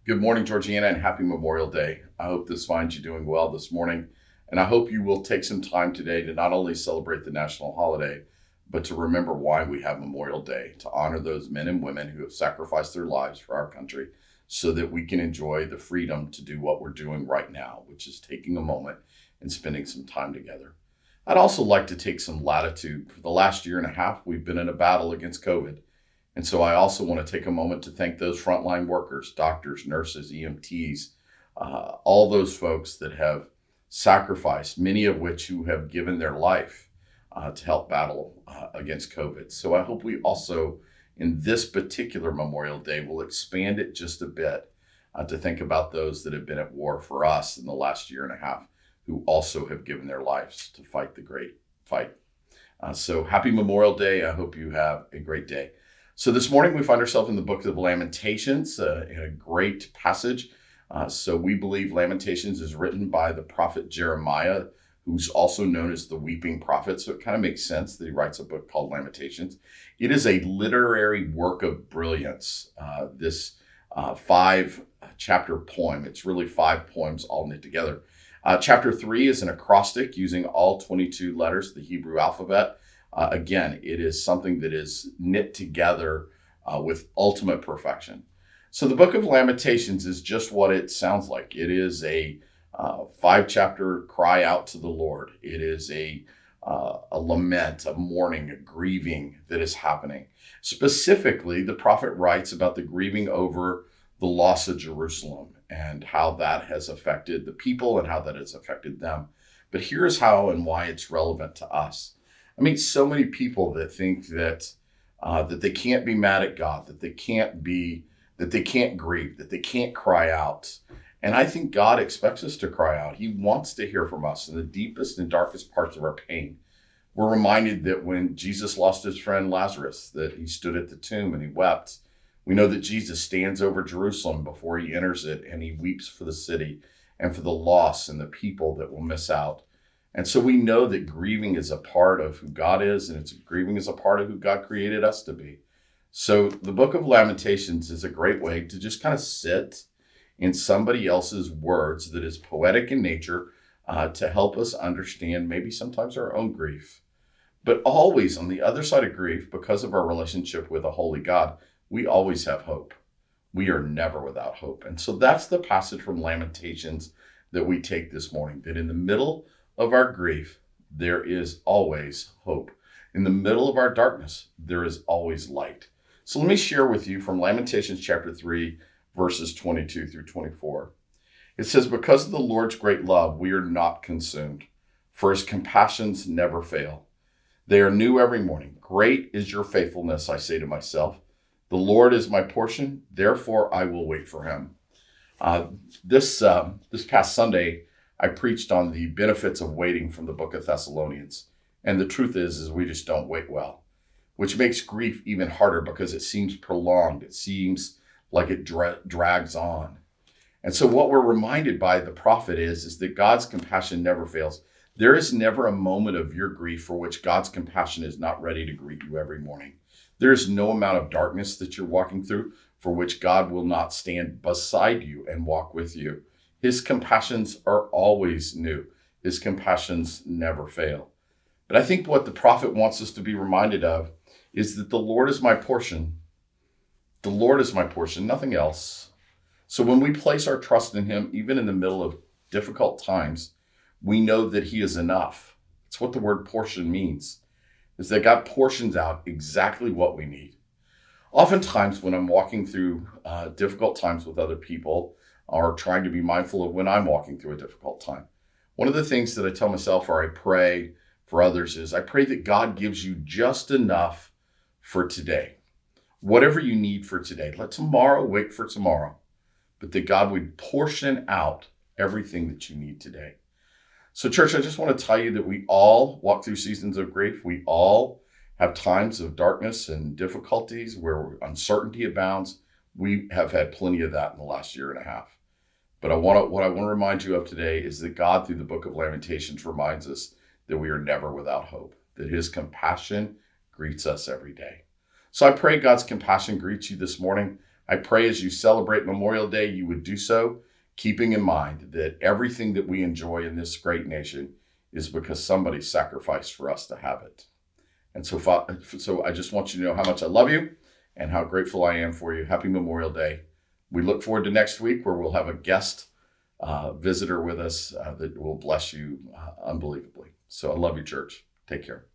Good morning, Georgianna, and happy Memorial Day. I hope this finds you doing well this morning. And I hope you will take some time today to not only celebrate the national holiday, but to remember why we have Memorial Day, to honor those men and women who have sacrificed their lives for our country so that we can enjoy the freedom to do what we're doing right now, which is taking a moment and spending some time together. I'd also like to take some latitude. For the last year and a half, we've been in a battle against COVID. And so I also want to take a moment to thank those frontline workers, doctors, nurses, EMTs, all those folks that have sacrificed, many of which who have given their life to help battle against COVID. So I hope we also, in this particular Memorial Day, will expand it just a bit to think about those that have been at war for us in the last year and a half, who also have given their lives to fight the great fight. So happy Memorial Day. I hope you have a great day. So this morning we find ourselves in the book of Lamentations, in a great passage. So we believe Lamentations is written by the prophet Jeremiah, who's also known as the weeping prophet. So it kind of makes sense that he writes a book called Lamentations. It is a literary work of brilliance. This 5-chapter poem, it's really 5 poems all knit together. Chapter 3 is an acrostic using all 22 letters of the Hebrew alphabet. Again, it is something that is knit together with ultimate perfection. So the book of Lamentations is just what it sounds like. It is a 5-chapter cry out to the Lord. It is a lament, a mourning, a grieving that is happening. Specifically, the prophet writes about the grieving over the loss of Jerusalem and how that has affected the people and how that has affected them. But here's how and why it's relevant to us. I mean, so many people that think that they can't be mad at God, that they can't grieve, that they can't cry out. And I think God expects us to cry out. He wants to hear from us in the deepest and darkest parts of our pain. We're reminded that when Jesus lost his friend Lazarus, that he stood at the tomb and he wept. We know that Jesus stands over Jerusalem before he enters it, and he weeps for the city and for the loss and the people that will miss out. And so we know that grieving is a part of who God is, and grieving is a part of who God created us to be. So the book of Lamentations is a great way to just kind of sit in somebody else's words that is poetic in nature to help us understand maybe sometimes our own grief. But always on the other side of grief, because of our relationship with a holy God, we always have hope. We are never without hope. And so that's the passage from Lamentations that we take this morning, that in the middle of our grief, there is always hope. In the middle of our darkness, there is always light. So let me share with you from Lamentations chapter 3, verses 22 through 24. It says, "Because of the Lord's great love, we are not consumed, for his compassions never fail. They are new every morning. Great is your faithfulness, I say to myself. The Lord is my portion, therefore I will wait for him." This past Sunday, I preached on the benefits of waiting from the book of Thessalonians. And the truth is we just don't wait well, which makes grief even harder because it seems prolonged. It seems like it drags on. And so what we're reminded by the prophet is that God's compassion never fails. There is never a moment of your grief for which God's compassion is not ready to greet you every morning. There is no amount of darkness that you're walking through for which God will not stand beside you and walk with you. His compassions are always new. His compassions never fail. But I think what the prophet wants us to be reminded of is that the Lord is my portion. The Lord is my portion, nothing else. So when we place our trust in him, even in the middle of difficult times, we know that he is enough. It's what the word portion means, is that God portions out exactly what we need. Oftentimes when I'm walking through difficult times with other people, or trying to be mindful of when I'm walking through a difficult time, one of the things that I tell myself or I pray for others is I pray that God gives you just enough for today. Whatever you need for today. Let tomorrow wait for tomorrow. But that God would portion out everything that you need today. So church, I just want to tell you that we all walk through seasons of grief. We all have times of darkness and difficulties where uncertainty abounds. We have had plenty of that in the last year and a half. But what I want to remind you of today is that God, through the book of Lamentations, reminds us that we are never without hope, that his compassion greets us every day. So I pray God's compassion greets you this morning. I pray as you celebrate Memorial Day, you would do so keeping in mind that everything that we enjoy in this great nation is because somebody sacrificed for us to have it. And so I just want you to know how much I love you and how grateful I am for you. Happy Memorial Day. We look forward to next week where we'll have a guest visitor with us that will bless you unbelievably. So I love you, church. Take care.